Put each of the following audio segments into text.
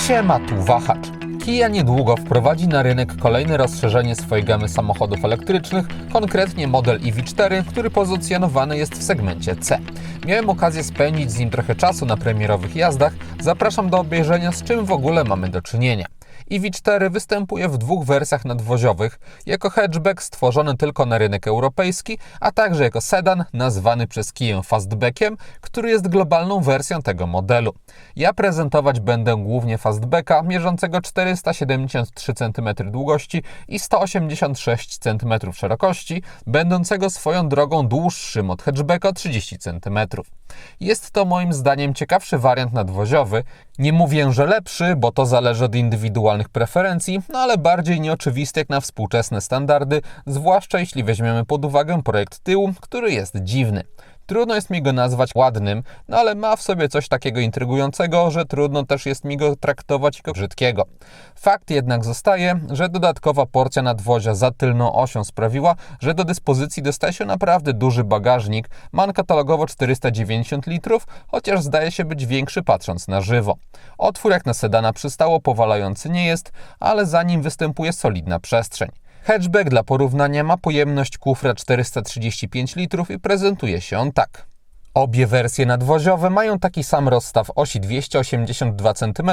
Siema, tu Wahacz. Kia niedługo wprowadzi na rynek kolejne rozszerzenie swojej gamy samochodów elektrycznych, konkretnie model EV4, który pozycjonowany jest w segmencie C. Miałem okazję spędzić z nim trochę czasu na premierowych jazdach. Zapraszam do obejrzenia, z czym w ogóle mamy do czynienia. EV4 występuje w dwóch wersjach nadwoziowych, jako hatchback stworzony tylko na rynek europejski, a także jako sedan nazwany przez Kię Fastbackiem, który jest globalną wersją tego modelu. Ja prezentować będę głównie Fastbacka mierzącego 473 cm długości i 186 cm szerokości, będącego swoją drogą dłuższym od hatchbacka o 30 cm. Jest to moim zdaniem ciekawszy wariant nadwoziowy. Nie mówię, że lepszy, bo to zależy od indywidualnych preferencji, ale bardziej nieoczywisty jak na współczesne standardy, zwłaszcza jeśli weźmiemy pod uwagę projekt tyłu, który jest dziwny. Trudno jest mi go nazwać ładnym, ale ma w sobie coś takiego intrygującego, że trudno też jest mi go traktować jako brzydkiego. Fakt jednak zostaje, że dodatkowa porcja nadwozia za tylną osią sprawiła, że do dyspozycji dostaje się naprawdę duży bagażnik. Ma on katalogowo 490 litrów, chociaż zdaje się być większy patrząc na żywo. Otwór jak na sedana przystało powalający nie jest, ale za nim występuje solidna przestrzeń. Hatchback dla porównania ma pojemność kufra 435 litrów i prezentuje się on tak. Obie wersje nadwoziowe mają taki sam rozstaw osi 282 cm,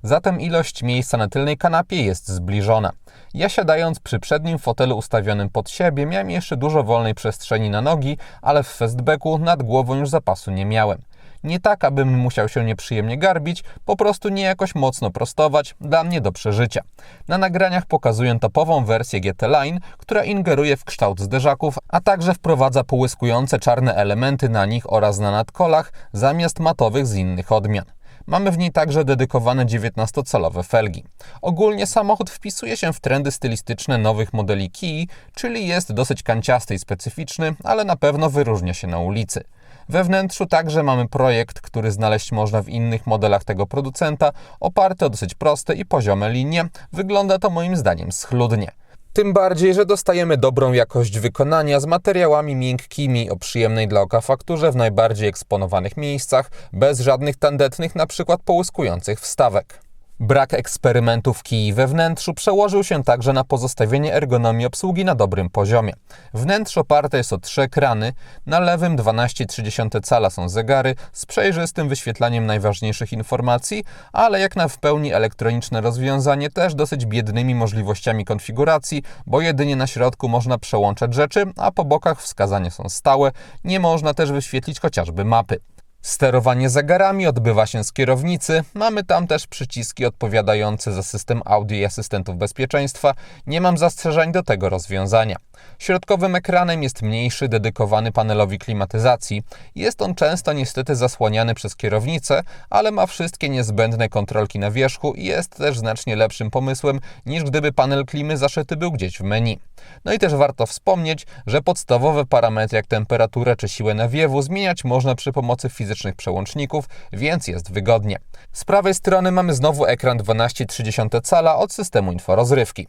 zatem ilość miejsca na tylnej kanapie jest zbliżona. Ja siadając przy przednim fotelu ustawionym pod siebie miałem jeszcze dużo wolnej przestrzeni na nogi, ale w fastbacku nad głową już zapasu nie miałem. Nie tak, abym musiał się nieprzyjemnie garbić, po prostu nie jakoś mocno prostować, dla mnie do przeżycia. Na nagraniach pokazuję topową wersję GT Line, która ingeruje w kształt zderzaków, a także wprowadza połyskujące czarne elementy na nich oraz na nadkolach, zamiast matowych z innych odmian. Mamy w niej także dedykowane 19-calowe felgi. Ogólnie samochód wpisuje się w trendy stylistyczne nowych modeli Kii, czyli jest dosyć kanciasty i specyficzny, ale na pewno wyróżnia się na ulicy. We wnętrzu także mamy projekt, który znaleźć można w innych modelach tego producenta, oparty o dosyć proste i poziome linie. Wygląda to moim zdaniem schludnie. Tym bardziej, że dostajemy dobrą jakość wykonania z materiałami miękkimi o przyjemnej dla oka fakturze w najbardziej eksponowanych miejscach, bez żadnych tandetnych, np. połyskujących wstawek. Brak eksperymentów Kii we wnętrzu przełożył się także na pozostawienie ergonomii obsługi na dobrym poziomie. Wnętrze oparte jest o 3 ekrany, na lewym 12,3 cala są zegary z przejrzystym wyświetlaniem najważniejszych informacji, ale jak na w pełni elektroniczne rozwiązanie też dosyć biednymi możliwościami konfiguracji, bo jedynie na środku można przełączać rzeczy, a po bokach wskazania są stałe, nie można też wyświetlić chociażby mapy. Sterowanie zegarami odbywa się z kierownicy, mamy tam też przyciski odpowiadające za system audio i asystentów bezpieczeństwa, nie mam zastrzeżeń do tego rozwiązania. Środkowym ekranem jest mniejszy, dedykowany panelowi klimatyzacji. Jest on często niestety zasłaniany przez kierownicę, ale ma wszystkie niezbędne kontrolki na wierzchu i jest też znacznie lepszym pomysłem, niż gdyby panel klimy zaszyty był gdzieś w menu. No i też warto wspomnieć, że podstawowe parametry jak temperaturę czy siłę nawiewu zmieniać można przy pomocy fizycznych przełączników, więc jest wygodnie. Z prawej strony mamy znowu ekran 12,3 cala od systemu inforozrywki.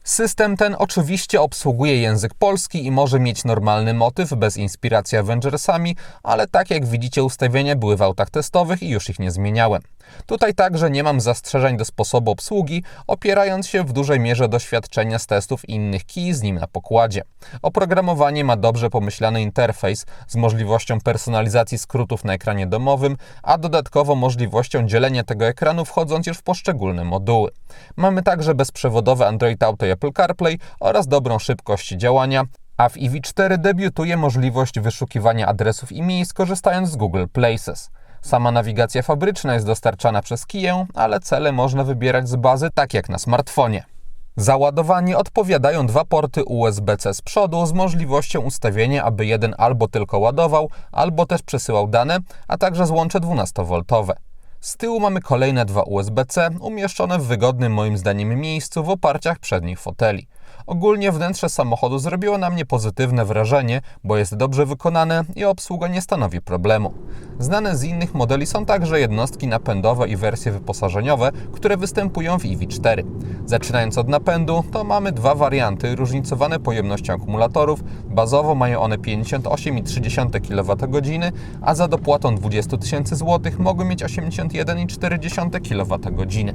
System ten oczywiście obsługuje język polski i może mieć normalny motyw bez inspiracji Avengersami, ale tak jak widzicie ustawienia były w autach testowych i już ich nie zmieniałem. Tutaj także nie mam zastrzeżeń do sposobu obsługi, opierając się w dużej mierze doświadczenia z testów innych Kii z nim na pokładzie. Oprogramowanie ma dobrze pomyślany interfejs z możliwością personalizacji skrótów na ekranie domowym, a dodatkowo możliwością dzielenia tego ekranu wchodząc już w poszczególne moduły. Mamy także bezprzewodowe Android Auto i Apple CarPlay oraz dobrą szybkość działania, a w EV4 debiutuje możliwość wyszukiwania adresów i miejsc korzystając z Google Places. Sama nawigacja fabryczna jest dostarczana przez Kię, ale cele można wybierać z bazy tak jak na smartfonie. Za ładowanie odpowiadają 2 porty USB-C z przodu z możliwością ustawienia, aby jeden albo tylko ładował, albo też przesyłał dane, a także złącze 12V. Z tyłu mamy kolejne 2 USB-C umieszczone w wygodnym moim zdaniem miejscu w oparciach przednich foteli. Ogólnie wnętrze samochodu zrobiło na mnie pozytywne wrażenie, bo jest dobrze wykonane i obsługa nie stanowi problemu. Znane z innych modeli są także jednostki napędowe i wersje wyposażeniowe, które występują w EV4. Zaczynając od napędu, to mamy dwa warianty różnicowane pojemnością akumulatorów. Bazowo mają one 58,3 kWh, a za dopłatą 20 000 zł mogą mieć 81,4 kWh.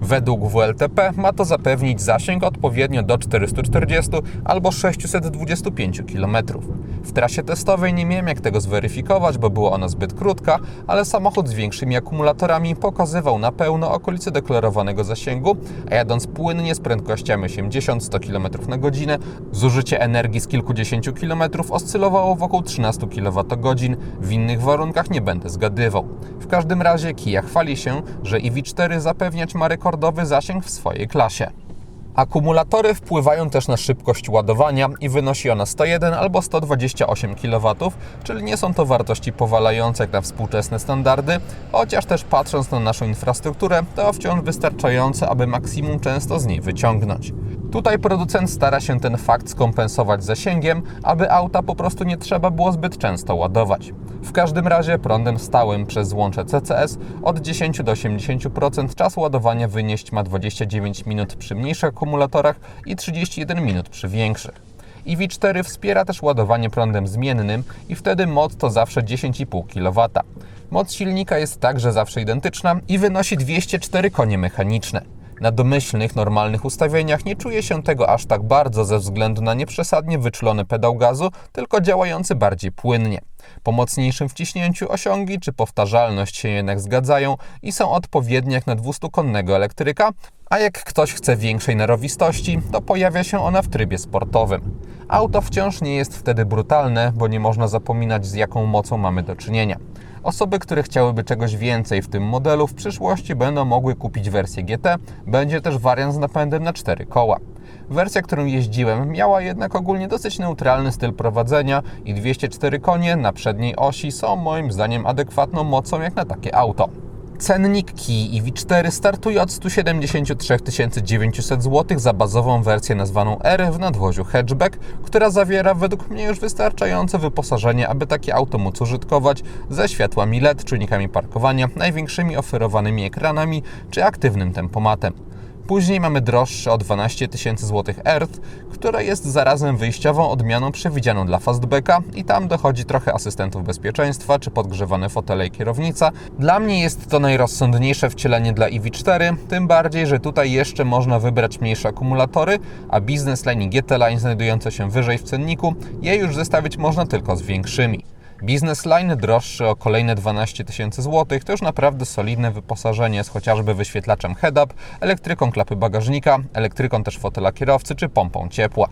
Według WLTP ma to zapewnić zasięg odpowiednio do 440 albo 625 km. W trasie testowej nie miałem jak tego zweryfikować, bo była ona zbyt krótka, ale samochód z większymi akumulatorami pokazywał na pełno okolice deklarowanego zasięgu, a jadąc płynnie z prędkościami 80-100 km na godzinę, zużycie energii z kilkudziesięciu kilometrów oscylowało wokół 13 kWh. W innych warunkach nie będę zgadywał. W każdym razie Kia chwali się, że EV4 zapewniać ma rekordowy zasięg w swojej klasie. Akumulatory wpływają też na szybkość ładowania i wynosi ona 101 albo 128 kW, czyli nie są to wartości powalające jak na współczesne standardy, chociaż też patrząc na naszą infrastrukturę, to wciąż wystarczające, aby maksimum często z niej wyciągnąć. Tutaj producent stara się ten fakt skompensować zasięgiem, aby auta po prostu nie trzeba było zbyt często ładować. W każdym razie prądem stałym przez złącze CCS od 10 do 80% czas ładowania wynieść ma 29 minut przy mniejszych akumulatorach i 31 minut przy większych. EV4 wspiera też ładowanie prądem zmiennym i wtedy moc to zawsze 10,5 kW. Moc silnika jest także zawsze identyczna i wynosi 204 konie mechaniczne. Na domyślnych, normalnych ustawieniach nie czuje się tego aż tak bardzo ze względu na nieprzesadnie wyczulony pedał gazu, tylko działający bardziej płynnie. Po mocniejszym wciśnięciu osiągi czy powtarzalność się jednak zgadzają i są odpowiednie jak na 200-konnego elektryka, a jak ktoś chce większej narowistości, to pojawia się ona w trybie sportowym. Auto wciąż nie jest wtedy brutalne, bo nie można zapominać, z jaką mocą mamy do czynienia. Osoby, które chciałyby czegoś więcej w tym modelu, w przyszłości będą mogły kupić wersję GT, będzie też wariant z napędem na 4 koła. Wersja, którą jeździłem, miała jednak ogólnie dosyć neutralny styl prowadzenia i 204 konie na przedniej osi są moim zdaniem adekwatną mocą jak na takie auto. Cennik Kii EV4 startuje od 173 900 zł za bazową wersję nazwaną R w nadwoziu hatchback, która zawiera według mnie już wystarczające wyposażenie, aby takie auto móc użytkować ze światłami LED, czujnikami parkowania, największymi oferowanymi ekranami czy aktywnym tempomatem. Później mamy droższe o 12 000 zł Earth, która jest zarazem wyjściową odmianą przewidzianą dla fastbacka i tam dochodzi trochę asystentów bezpieczeństwa czy podgrzewane fotele i kierownica. Dla mnie jest to najrozsądniejsze wcielenie dla EV4, tym bardziej, że tutaj jeszcze można wybrać mniejsze akumulatory, a Business Line i GT Line znajdujące się wyżej w cenniku, je już zestawić można tylko z większymi. Business Line droższy o kolejne 12 000 zł, to już naprawdę solidne wyposażenie z chociażby wyświetlaczem head-up, elektryką klapy bagażnika, elektryką też fotela kierowcy czy pompą ciepła.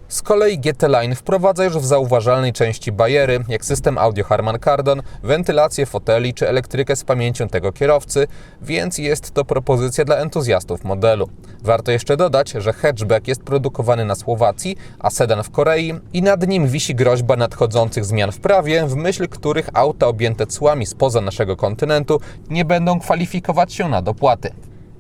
Z kolei GT Line wprowadza już w zauważalnej części bajery, jak system audio Harman Kardon, wentylację foteli czy elektrykę z pamięcią tego kierowcy, więc jest to propozycja dla entuzjastów modelu. Warto jeszcze dodać, że hatchback jest produkowany na Słowacji, a sedan w Korei i nad nim wisi groźba nadchodzących zmian w prawie, w myśl których auta objęte cłami spoza naszego kontynentu nie będą kwalifikować się na dopłaty.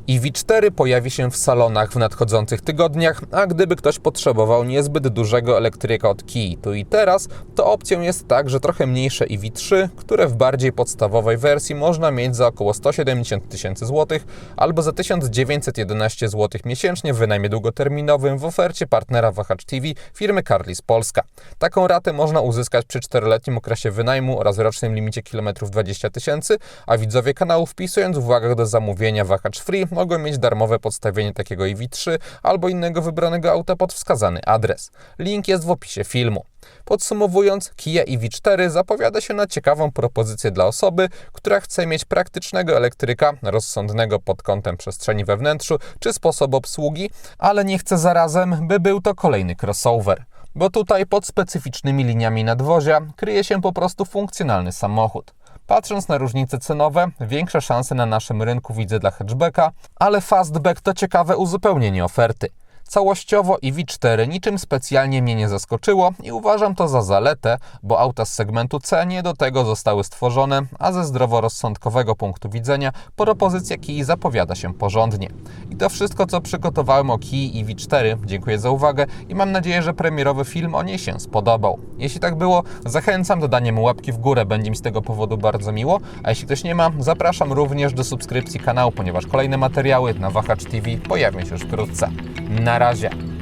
EV4 pojawi się w salonach w nadchodzących tygodniach, a gdyby ktoś potrzebował niezbyt dużego elektryka od Kii tu i teraz, to opcją jest także trochę mniejsze EV3, które w bardziej podstawowej wersji można mieć za około 170 000 zł albo za 1911 zł miesięcznie w wynajmie długoterminowym w ofercie partnera Wahacz TV firmy Carlis Polska. Taką ratę można uzyskać przy 4-letnim okresie wynajmu oraz rocznym limicie kilometrów 20 000, a widzowie kanału wpisując w uwagach do zamówienia Wahacz Free mogą mieć darmowe podstawienie takiego EV3 albo innego wybranego auta pod wskazany adres. Link jest w opisie filmu. Podsumowując, Kia EV4 zapowiada się na ciekawą propozycję dla osoby, która chce mieć praktycznego elektryka, rozsądnego pod kątem przestrzeni we wnętrzu czy sposobu obsługi, ale nie chce zarazem, by był to kolejny crossover. Bo tutaj pod specyficznymi liniami nadwozia kryje się po prostu funkcjonalny samochód. Patrząc na różnice cenowe, większe szanse na naszym rynku widzę dla hatchbacka, ale fastback to ciekawe uzupełnienie oferty. Całościowo EV4 niczym specjalnie mnie nie zaskoczyło i uważam to za zaletę, bo auta z segmentu C nie do tego zostały stworzone, a ze zdroworozsądkowego punktu widzenia propozycja Kii zapowiada się porządnie. I to wszystko, co przygotowałem o Kii EV4. Dziękuję za uwagę i mam nadzieję, że premierowy film o niej się spodobał. Jeśli tak było, zachęcam do dania mu łapki w górę, będzie mi z tego powodu bardzo miło, a jeśli ktoś nie ma, zapraszam również do subskrypcji kanału, ponieważ kolejne materiały na Wahacz TV pojawią się już wkrótce. Na razie!